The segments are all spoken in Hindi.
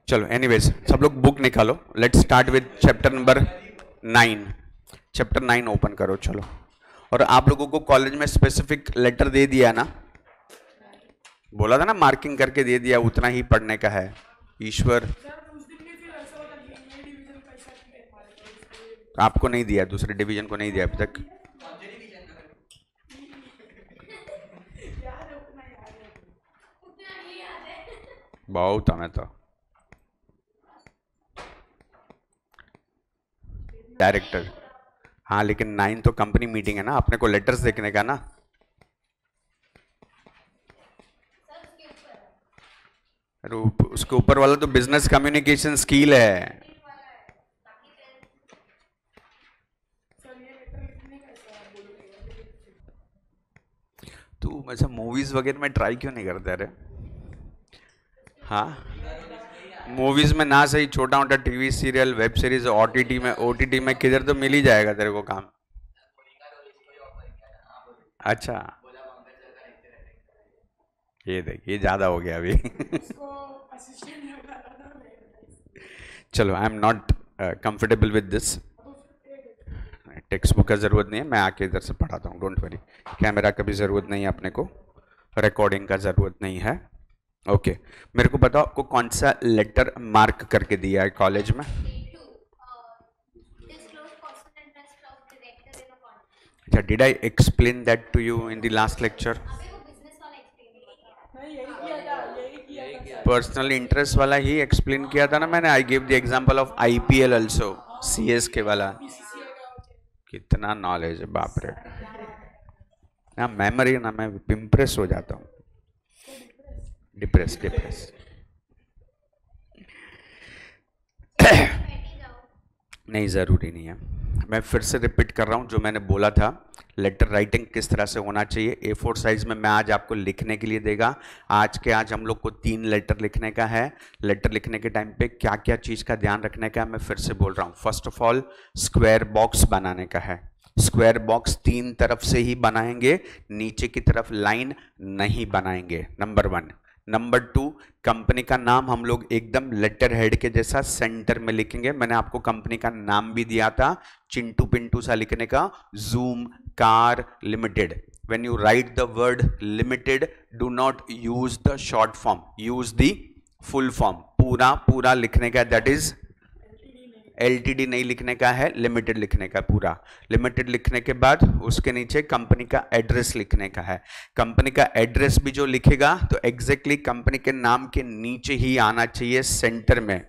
चलो एनीवेज सब लोग बुक निकालो, let's start with chapter number 9। Chapter 9 open करो चलो। और आप लोगों को कॉलेज में स्पेसिफिक लेटर दे दिया ना, बोला था ना मार्किंग करके दे दिया, उतना ही पढ़ने का है। ईश्वर आपको नहीं दिया, दूसरे डिवीजन को नहीं दिया अभी तक। बहुत हमें तो डायरेक्टर, हाँ लेकिन 9 तो कंपनी मीटिंग है ना, अपने को लेटर्स देखने का ना। अरे उसके ऊपर वाला तो बिजनेस कम्युनिकेशन स्किल है। तू वैसे मूवीज वगैरह में ट्राई क्यों नहीं करता रे? हाँ, मूवीज में ना सही, छोटा मोटा TV serial web series OTT में किधर तो मिल ही जाएगा तेरे को काम। अच्छा, ये देख ये ज्यादा हो गया अभी। चलो I am not comfortable with this. Text book का जरूरत नहीं है, मैं आके इधर से पढ़ाता हूँ, डोंट वरी। कैमरा का भी जरूरत नहीं है अपने को, रिकॉर्डिंग का जरूरत नहीं है। ओके मेरे को बताओ आपको कौन सा लेटर मार्क करके दिया है कॉलेज में? अच्छा, did I explain that to you in the last lecture? Personal interest वाला ही एक्सप्लेन किया था ना मैंने। I give the example of IPL also, CSK वाला। कितना नॉलेज है बाप रे, ना मेमोरी ना, मैं इम्प्रेस हो जाता हूँ। डिप्रेस नहीं, ज़रूरी नहीं है। मैं फिर से रिपीट कर रहा हूँ जो मैंने बोला था, लेटर राइटिंग किस तरह से होना चाहिए। A4 साइज में मैं आज आपको लिखने के लिए देगा। आज हम लोग को 3 लेटर लिखने का है। लेटर लिखने के टाइम पे क्या क्या चीज़ का ध्यान रखने का है मैं फिर से बोल रहा हूँ। First of all square box बनाने का है। स्क्वायर बॉक्स 3 तरफ से ही बनाएंगे, नीचे की तरफ लाइन नहीं बनाएंगे, नंबर 1। नंबर 2, कंपनी का नाम हम लोग एकदम लेटर हेड के जैसा सेंटर में लिखेंगे। मैंने आपको कंपनी का नाम भी दिया था, चिंटू पिंटू सा लिखने का, zoom car limited. when you write the word limited, do not use the short form, use the full form। पूरा लिखने का, that is LTD नहीं लिखने का है, लिमिटेड लिखने का। पूरा लिमिटेड लिखने के बाद उसके नीचे कंपनी का एड्रेस लिखने का है। कंपनी का एड्रेस भी जो लिखेगा तो एग्जैक्टली कंपनी के नाम के नीचे ही आना चाहिए सेंटर में,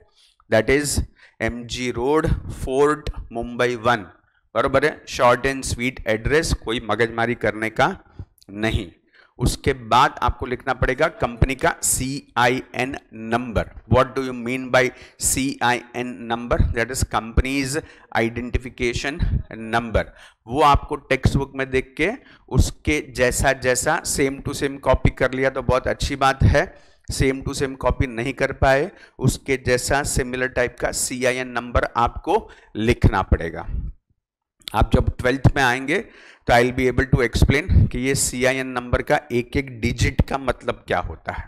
that is MG road, fort, Mumbai 1। बराबर है, शॉर्ट एंड स्वीट एड्रेस, कोई मगजमारी करने का नहीं। उसके बाद आपको लिखना पड़ेगा कंपनी का CIN number. What do you mean by CIN number? That is companies identification number. वो आपको टेक्स्ट बुक में देख के उसके जैसा सेम टू सेम कॉपी कर लिया तो बहुत अच्छी बात है। सेम टू सेम कॉपी नहीं कर पाए, उसके जैसा सिमिलर टाइप का CIN नंबर आपको लिखना पड़ेगा। आप जब 12th में आएंगे तो I will be able to explain कि ये CIN नंबर का एक एक डिजिट का मतलब क्या होता है।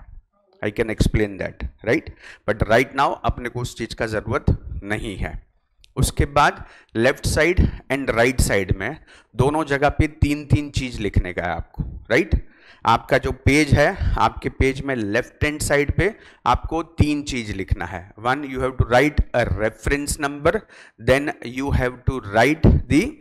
I can explain that, right? But right now अपने को उस चीज का जरूरत नहीं है। उसके बाद left side and right side में दोनों जगह पे 3 चीज लिखने का है आपको, राइट? आपका जो पेज है, आपके पेज में लेफ्ट हैंड साइड पे आपको 3 चीज लिखना है। 1, you have to write a reference number, then you have to write the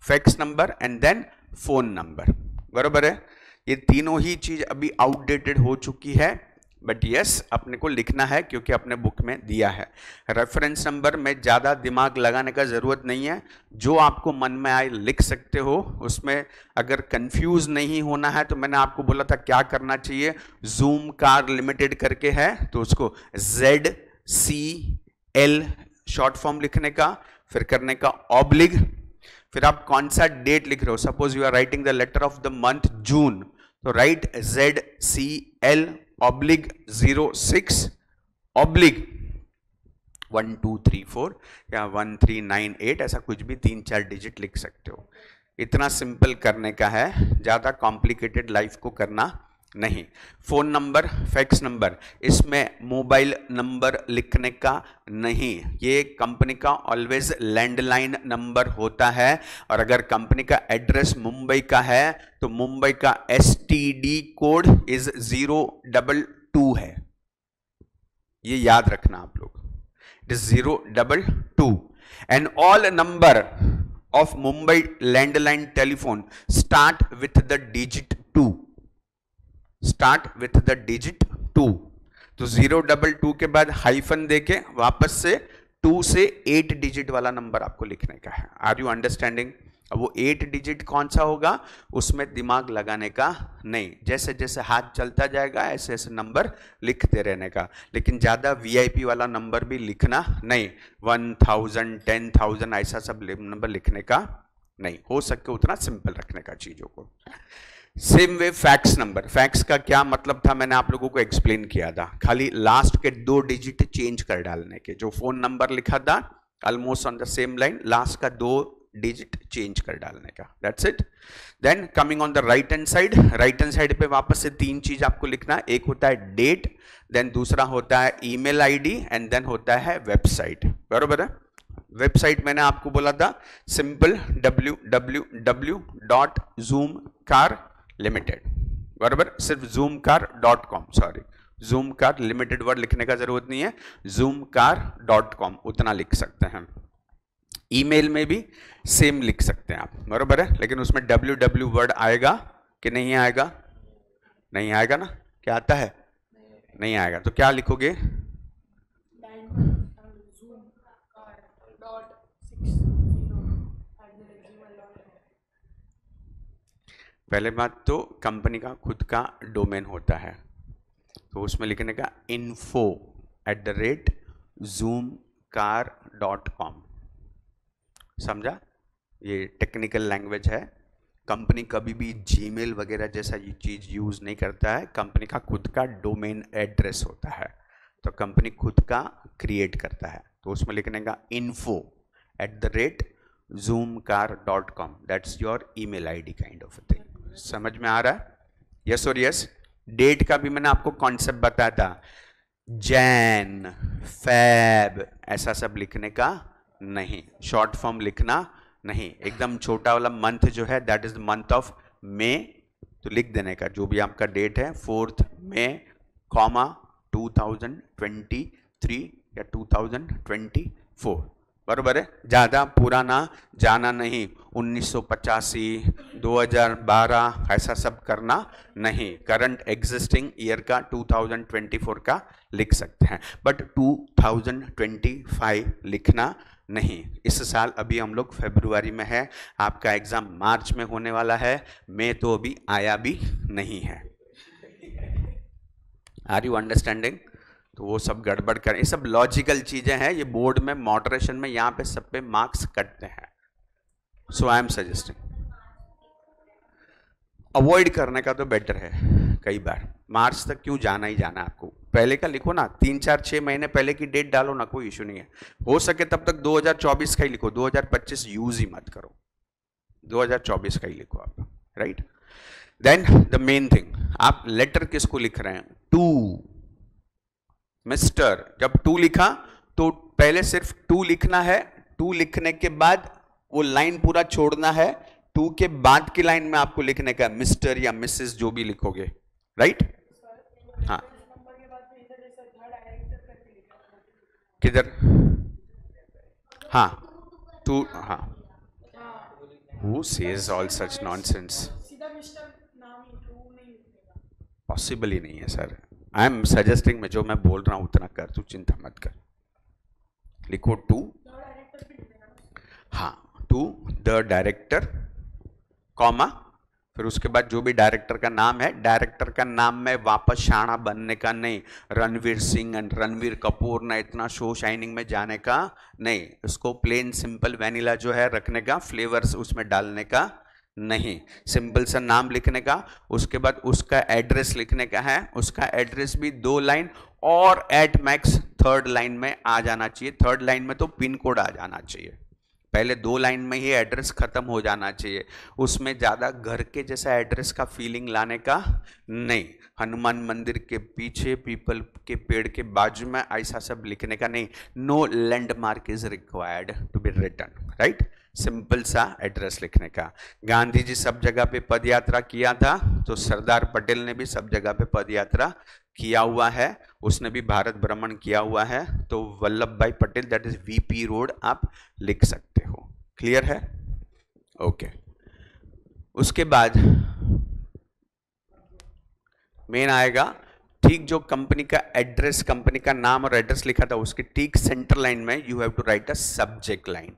fax number and then phone number. बराबर है, ये तीनों ही चीज अभी आउटडेटेड हो चुकी है, बट यस अपने को लिखना है क्योंकि अपने बुक में दिया है। रेफरेंस नंबर में ज़्यादा दिमाग लगाने का ज़रूरत नहीं है, जो आपको मन में आए लिख सकते हो। उसमें अगर कंफ्यूज नहीं होना है तो मैंने आपको बोला था क्या करना चाहिए। जूम कार लिमिटेड करके है तो उसको ZCL शॉर्ट फॉर्म लिखने का, फिर करने का ऑब्लिग, फिर आप कौन सा डेट लिख रहे हो। Suppose you are writing the letter of the month June, तो राइट ZCL ऑब्लिग 06 ऑब्लिग 1234 या 1398, ऐसा कुछ भी 3-4 डिजिट लिख सकते हो। इतना सिंपल करने का है, ज़्यादा कॉम्प्लिकेटेड लाइफ को करना नहीं। फोन नंबर, फैक्स नंबर, इसमें मोबाइल नंबर लिखने का नहीं। ये कंपनी का ऑलवेज लैंडलाइन नंबर होता है। और अगर कंपनी का एड्रेस मुंबई का है तो मुंबई का STD कोड इज 022 है। ये याद रखना आप लोग, it is 022 and all number of Mumbai landline telephone start with the digit 2, start with the digit 2। तो 022 के बाद हाइफन देके वापस से 2 से 8 डिजिट वाला नंबर आपको लिखने का है। Are you understanding? अब वो 8 डिजिट कौन सा होगा उसमें दिमाग लगाने का नहीं, जैसे जैसे हाथ चलता जाएगा ऐसे ऐसे नंबर लिखते रहने का, लेकिन ज्यादा VIP वाला नंबर भी लिखना नहीं। 1000 10,000 ऐसा सब नंबर लिखने का नहीं, हो सके उतना सिंपल रखने का चीजों को। Same way fax number, fax का क्या मतलब था मैंने आप लोगों को एक्सप्लेन किया था, खाली लास्ट के 2 डिजिट चेंज कर डालने के। जो फोन नंबर लिखा था almost on the same line, last का 2 डिजिट चेंज कर डालने का, that's it. Then coming on the right hand side, right hand side पे वापस से 3 चीज आपको लिखना है। एक होता है डेट, देन दूसरा होता है ईमेल ID एंड देन होता है वेबसाइट। बरोबर है? वेबसाइट मैंने आपको बोला था सिंपल www.zoomcar लिमिटेड, बराबर, सिर्फ zoomcar.com, sorry zoomcar limited word लिखने का जरूरत नहीं है, zoomcar.com उतना लिख सकते हैं। ईमेल में भी सेम लिख सकते हैं आप, बराबर है, लेकिन उसमें www वर्ड आएगा कि नहीं आएगा? नहीं आएगा ना? क्या आता है? नहीं आएगा। तो क्या लिखोगे? पहले बात तो कंपनी का खुद का डोमेन होता है, तो उसमें लिखने का info@zoomcar.com, समझा? ये टेक्निकल लैंग्वेज है। कंपनी कभी भी जीमेल वगैरह जैसा ये चीज यूज नहीं करता है, कंपनी का खुद का डोमेन एड्रेस होता है, तो कंपनी खुद का क्रिएट करता है, तो उसमें लिखने का info@zoomcar.com, that's your email ID kind of thing. समझ में आ रहा है? यस और यस। डेट का भी मैंने आपको कॉन्सेप्ट बताया था, जैन, फैब ऐसा सब लिखने का नहीं, शॉर्ट फॉर्म लिखना नहीं। एकदम छोटा वाला मंथ जो है that is the month of May, तो लिख देने का जो भी आपका डेट है 4 मई, 2023 या 2024, बरोबर है। ज्यादा पुराना जाना नहीं, 1985, 2012 ऐसा सब करना नहीं, करंट एग्जिस्टिंग ईयर का 2024 का लिख सकते हैं, बट 2025 लिखना नहीं। इस साल अभी हम लोग फरवरी में है, आपका एग्जाम मार्च में होने वाला है, मई तो अभी आया भी नहीं है। Are you understanding? तो वो सब गड़बड़ करें, ये सब लॉजिकल चीजें हैं, ये बोर्ड में मॉडरेशन में यहाँ पे सब पे मार्क्स कटते हैं। सो आई एम सजेस्टिंग अवॉइड करने का तो बेटर है, कई बार मार्च तक क्यों जाना ही जाना, आपको पहले का लिखो ना, 3 4 6 महीने पहले की डेट डालो ना, कोई इशू नहीं है। हो सके तब तक 2024 का ही लिखो, 2025 यूज ही मत करो, 2024 का ही लिखो आप, right. Then the main thing, आप लेटर किसको लिख रहे हैं? To mister. जब 2 लिखा तो पहले सिर्फ 2 लिखना है, 2 लिखने के बाद वो लाइन पूरा छोड़ना है, 2 के बाद की लाइन में आपको लिखने का मिस्टर या मिसेस जो भी लिखोगे, राइट। हाँ, किधर? हाँ, 2, हाँ, who says all such nonsense? Possible ही नहीं है सर। आई एम सजेस्टिंग, में जो मैं बोल रहा हूं उतना कर, तू चिंता मत कर। लिखो 2, हाँ, टू द डायरेक्टर, कॉमा, फिर उसके बाद जो भी डायरेक्टर का नाम है, डायरेक्टर का नाम में वापस शाना बनने का नहीं, रणवीर सिंह एंड रणवीर कपूर ना इतना शो शाइनिंग में जाने का नहीं, उसको प्लेन सिंपल वैनिला जो है रखने का, फ्लेवर्स उसमें डालने का नहीं, सिंपल सा नाम लिखने का। उसके बाद उसका एड्रेस लिखने का है, उसका एड्रेस भी 2 लाइन और एट मैक्स 3rd लाइन में आ जाना चाहिए, 3rd लाइन में तो पिन कोड आ जाना चाहिए। पहले 2 लाइन में ही एड्रेस खत्म हो जाना चाहिए, उसमें ज़्यादा घर के जैसा एड्रेस का फीलिंग लाने का नहीं। हनुमान मंदिर के पीछे, पीपल के पेड़ के बाजू में, ऐसा सब लिखने का नहीं। No landmark is required to be written, right. Simple सा एड्रेस लिखने का। गांधी जी सब जगह पे पद यात्रा किया था, तो सरदार पटेल ने भी सब जगह पे पद यात्रा किया हुआ है, उसने भी भारत भ्रमण किया हुआ है, तो वल्लभ भाई Patel that is VP road आप लिख सकते हो। क्लियर है? ओके। उसके बाद मेन आएगा, ठीक जो कंपनी का एड्रेस, कंपनी का नाम और एड्रेस लिखा था उसके ठीक सेंटर लाइन में you have to write a subject line.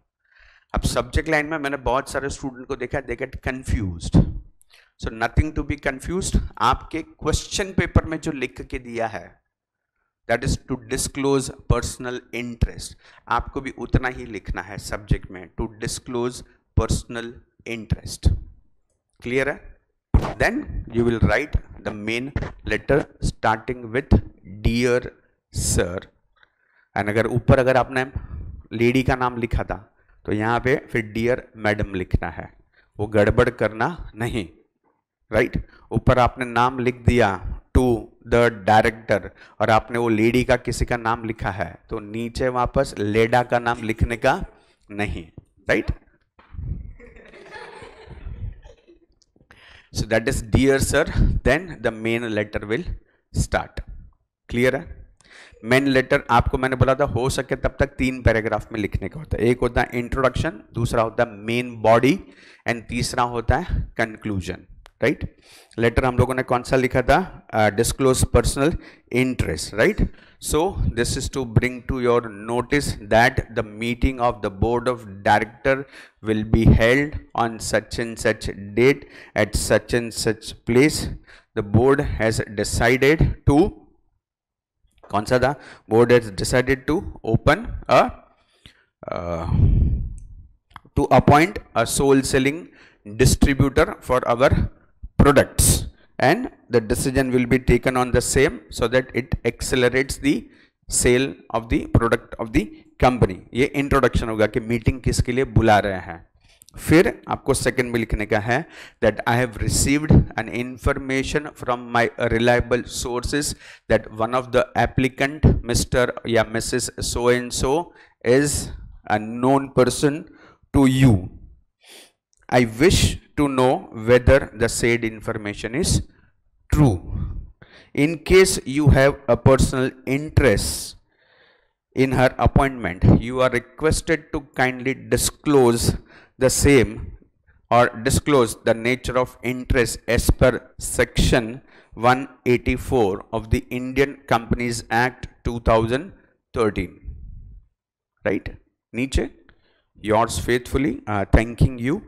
अब सब्जेक्ट लाइन में मैंने बहुत सारे स्टूडेंट को देखा, they get confused, so nothing to be confused. आपके क्वेश्चन पेपर में जो लिख के दिया है that is to disclose personal interest, आपको भी उतना ही लिखना है सब्जेक्ट में, to disclose personal interest. Clear है? Then you will write the main letter starting with dear sir, and अगर ऊपर अगर आपने लेडी का नाम लिखा था तो यहाँ पे फिर डियर मैडम लिखना है, वो गड़बड़ करना नहीं, राइट। ऊपर आपने नाम लिख दिया टू द डायरेक्टर और आपने वो लेडी का किसी का नाम लिखा है, तो नीचे वापस लेडा का नाम लिखने का नहीं, right. So that is dear sir, then the main letter will start. Clear है? मेन लेटर आपको मैंने बोला था हो सके तब तक 3 पैराग्राफ में लिखने का होता है। एक होता है इंट्रोडक्शन, दूसरा होता है मेन बॉडी एंड तीसरा होता है कंक्लूजन, राइट। लेटर हम लोगों ने कौन सा लिखा था? Disclose personal interest, right. So this is to bring to your notice that the meeting of the board of director will be held on such and such date at such and such place. The board has decided to, कौन सा था? Board has decided to open a to appoint a sole selling distributor for our products, and the decision will be taken on the same so that it accelerates the sale of the product of the company. ये इंट्रोडक्शन होगा कि मीटिंग किसके लिए बुला रहे हैं। फिर आपको सेकंड में लिखने का है that I have received an information from my reliable sources that one of the applicant Mr. या Mrs. so and so is a known person to you. I wish to know whether the said information is true. In case you have a personal interest in her appointment, you are requested to kindly disclose the same or disclose the nature of interest as per section 184 of the Indian Companies Act 2013. Right? नीचे yours faithfully, thanking you.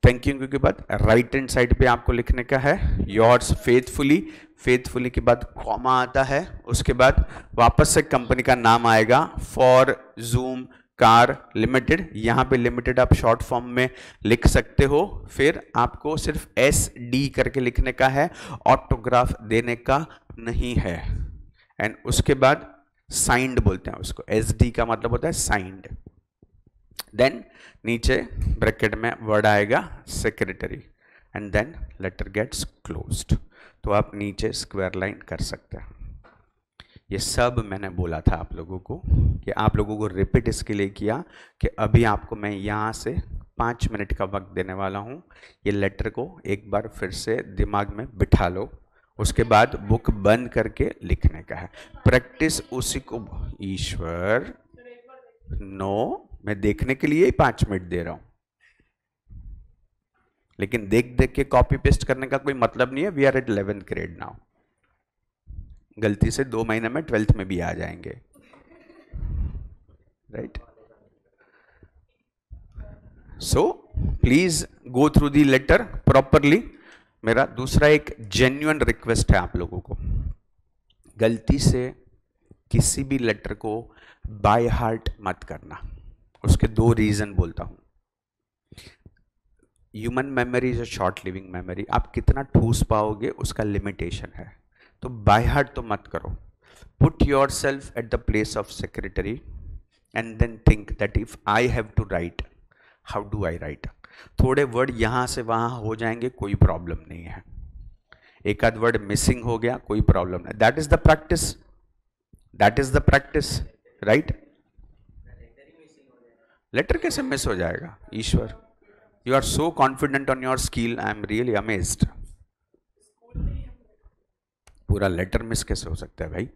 Thank you के बाद राइट हैंड साइड पे आपको लिखने का है योर्स फेथफुली, फेथफुली के बाद कॉमा आता है, उसके बाद वापस से कंपनी का नाम आएगा फॉर जूम कार लिमिटेड, यहाँ पे लिमिटेड आप शॉर्ट फॉर्म में लिख सकते हो। फिर आपको सिर्फ SD करके लिखने का है, ऑटोग्राफ देने का नहीं है। एंड उसके बाद साइंड बोलते हैं उसको, SD का मतलब होता है साइंड। देन नीचे ब्रैकेट में वर्ड आएगा secretary and then letter gets closed. तो आप नीचे स्क्वायर लाइन कर सकते हैं। ये सब मैंने बोला था आप लोगों को कि आप लोगों को रिपीट इसके लिए किया कि अभी आपको मैं यहाँ से 5 मिनट का वक्त देने वाला हूँ। ये लेटर को एक बार फिर से दिमाग में बिठा लो, उसके बाद बुक बंद करके लिखने का है। प्रैक्टिस उसी को ईश्वर नो, मैं देखने के लिए ही 5 मिनट दे रहा हूं, लेकिन देख देख के कॉपी पेस्ट करने का कोई मतलब नहीं है। We are at 11th grade now, गलती से 2 महीने में 12th में भी आ जाएंगे, right. So please go through the letter properly. मेरा दूसरा एक जेन्युइन रिक्वेस्ट है आप लोगों को, गलती से किसी भी लेटर को बाय हार्ट मत करना। उसके 2 रीजन बोलता हूं। Human memory is a short living memory, आप कितना ठूस पाओगे उसका लिमिटेशन है, तो बाय हार्ट तो मत करो। Put yourself at the place of secretary and then think that if I have to write, how do I write. थोड़े वर्ड यहां से वहां हो जाएंगे, कोई प्रॉब्लम नहीं है। एक आध वर्ड मिसिंग हो गया, कोई प्रॉब्लम नहीं। That is the practice, that is the practice, right. Letter कैसे मिस हो जाएगा Ishwar? You are so confident on your skill, I am really amazed. पूरा लेटर मिस कैसे हो सकता है भाई?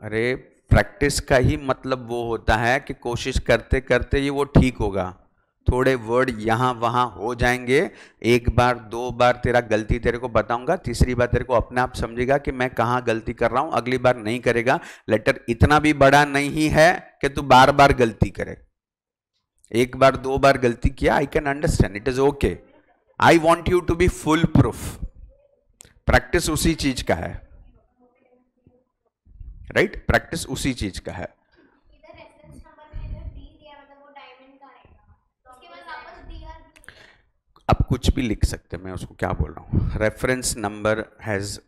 अरे प्रैक्टिस का ही मतलब वो होता है कि कोशिश करते करते ये वो ठीक होगा। थोड़े वर्ड यहाँ वहाँ हो जाएंगे, एक बार दो बार तेरा गलती तेरे को बताऊंगा, तीसरी बार तेरे को अपने आप समझेगा कि मैं कहाँ गलती कर रहा हूँ, अगली बार नहीं करेगा। लेटर इतना भी बड़ा नहीं है कि तू बार बार गलती करे। एक बार दो बार गलती किया, I can understand, it is okay. I want you to be foolproof. Practice उसी चीज का है, राइट, प्रैक्टिस उसी चीज का है। आप कुछ भी लिख सकते हैं, मैं उसको क्या बोल रहा हूँ, reference number has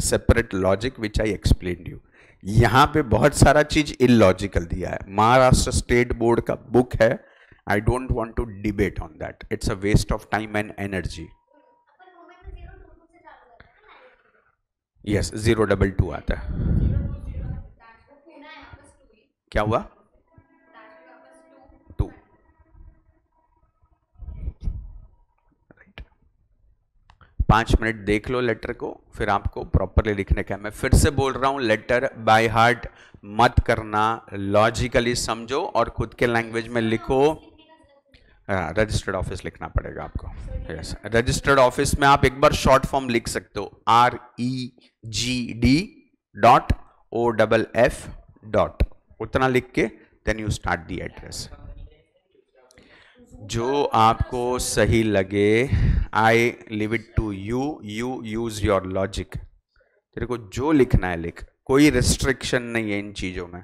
separate logic which I explain you. यहाँ पे बहुत सारा चीज इलॉजिकल दिया है, महाराष्ट्र स्टेट बोर्ड का बुक है। I don't want to debate on that, it's a waste of time and energy. Yes, 022 आता है। क्या हुआ? 2, राइट। 5 मिनट देख लो लेटर को, फिर आपको प्रॉपरली लिखने का है। मैं फिर से बोल रहा हूं, लेटर बाय हार्ट मत करना, लॉजिकली समझो और खुद के लैंग्वेज में लिखो। रजिस्टर्ड ऑफिस लिखना पड़ेगा आपको। यस, रजिस्टर्ड ऑफिस में आप एक बार शॉर्ट फॉर्म लिख सकते हो, REGD.OFF डॉट, उतना लिख के then you start the address. जो आपको सही लगे, I leave it to you, you use your logic. तेरे को जो लिखना है लिख, कोई रिस्ट्रिक्शन नहीं है इन चीजों में।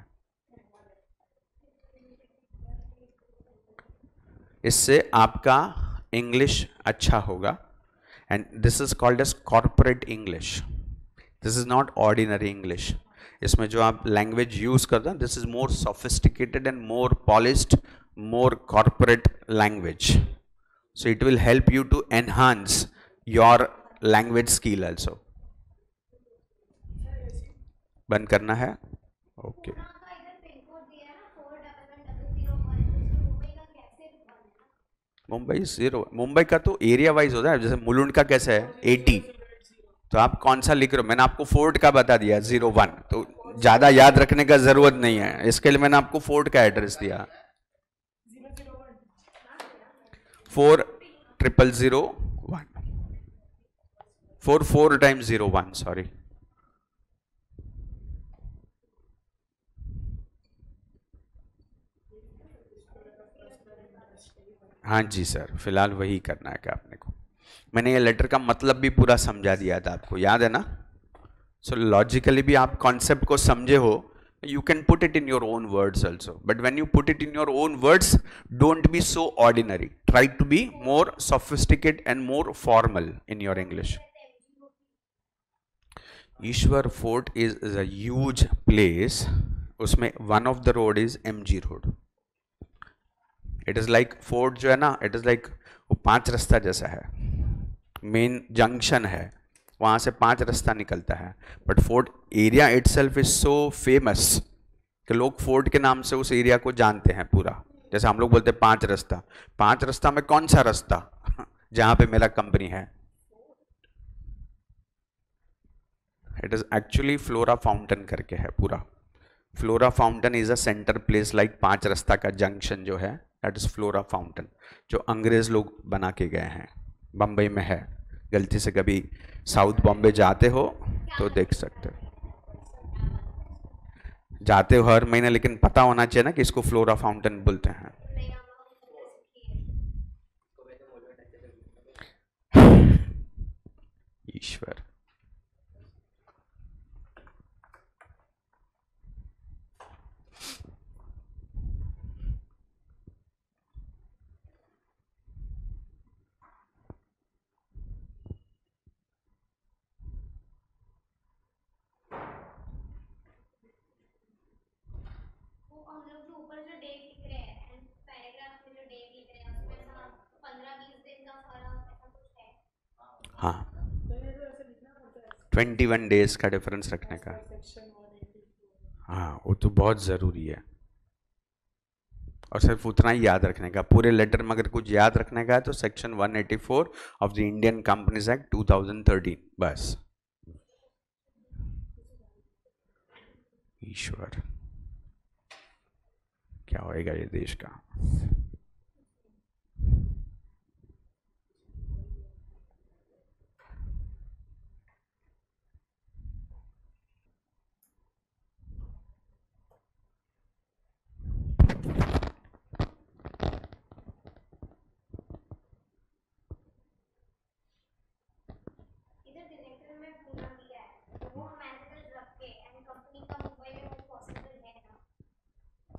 इससे आपका इंग्लिश अच्छा होगा, and this is called as corporate English, this is not ordinary English. इसमें जो आप लैंग्वेज यूज करते हैं, this is more sophisticated and more polished, more corporate language, so it will help you to enhance your language skill also। बंद करना है, ओके। मुंबई 0, मुंबई का तो एरिया वाइज होता है, जैसे मुलुंड का कैसा है 80, तो आप कौन सा लिख रहे हो? मैंने आपको फोर्ट का बता दिया 01, तो ज्यादा याद रखने का जरूरत नहीं है, इसके लिए मैंने आपको फोर्ट का एड्रेस दिया। 40001, 4 टाइम्स 01, सॉरी। हाँ जी सर, फिलहाल वही करना है क्या आपने को? मैंने ये लेटर का मतलब भी पूरा समझा दिया था आपको, याद है ना? सो लॉजिकली भी आप कॉन्सेप्ट को समझे हो, you can put it in your own words also, but when you put it in your own words, don't be so ordinary, try to be more sophisticated and more formal in your English। Ishwar fort is a huge place, उसमें one of the road is MG road। It is like fort जो है ना, इट इज लाइक वो 5 रास्ता जैसा है, मेन जंक्शन है, वहां से 5 रास्ता निकलता है। But fort area itself is so famous कि लोग फोर्ट के नाम से उस एरिया को जानते हैं पूरा। जैसे हम लोग बोलते हैं 5 रास्ता, 5 रास्ता में कौन सा रास्ता जहां पे मेरा कंपनी है? It is actually flora fountain करके है पूरा। Flora fountain is a centre place, like 5 रास्ता का जंक्शन जो है, दैट इज फ्लोरा फाउंटेन, जो अंग्रेज लोग बना के गए हैं, बम्बई में है। गलती से कभी साउथ बॉम्बे जाते हो तो देख सकते हो, जाते हो हर महीने, लेकिन पता होना चाहिए ना कि इसको फ्लोरा फाउंटेन बोलते हैं। ईश्वर, हाँ 21 डेज का डिफरेंस रखने का। हाँ वो तो बहुत ज़रूरी है, और सिर्फ उतना ही याद रखने का। पूरे लेटर में अगर कुछ याद रखने का है तो section 184 of the Indian companies act 2013 बस। ईश्वर क्या होएगा ये देश का।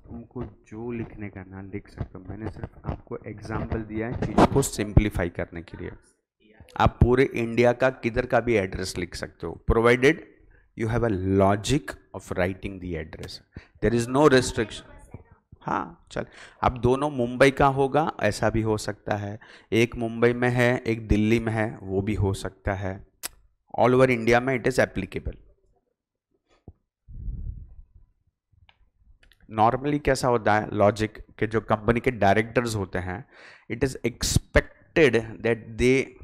तुमको जो लिखने का ना लिख सकते हो, मैंने सिर्फ आपको एग्जाम्पल दिया है चीज़ों को सिंप्लीफाई करने के लिए। आप पूरे इंडिया का किधर का भी एड्रेस लिख सकते हो, provided you have a logic of writing the address, there is no restriction. हाँ चल, अब दोनों मुंबई का होगा ऐसा भी हो सकता है, एक मुंबई में है एक दिल्ली में है वो भी हो सकता है, ऑल ओवर इंडिया में इट इज एप्लीकेबल। नॉर्मली कैसा होता है लॉजिक के, जो कंपनी के डायरेक्टर्स होते हैं, it is expected that they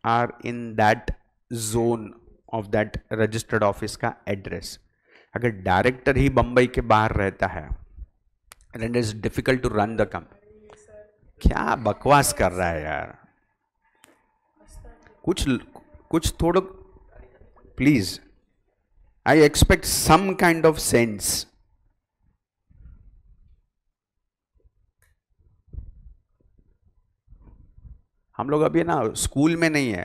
are in that zone of that registered office का एड्रेस। अगर डायरेक्टर ही बंबई के बाहर रहता है and it is difficult to run the company. क्या बकवास कर रहा है यार, कुछ कुछ थोड़ा please, I expect some kind of sense. हम लोग अभी ना स्कूल में नहीं है,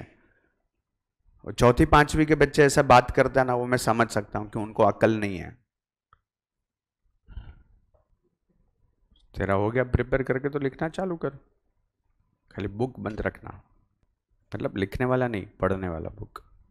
चौथी पांचवी के बच्चे ऐसा बात करते हैं ना, वो मैं समझ सकता हूं कि उनको अकल नहीं है। तेरा हो गया प्रिपेयर करके तो लिखना चालू कर, खाली बुक बंद रखना, मतलब लिखने वाला नहीं पढ़ने वाला बुक।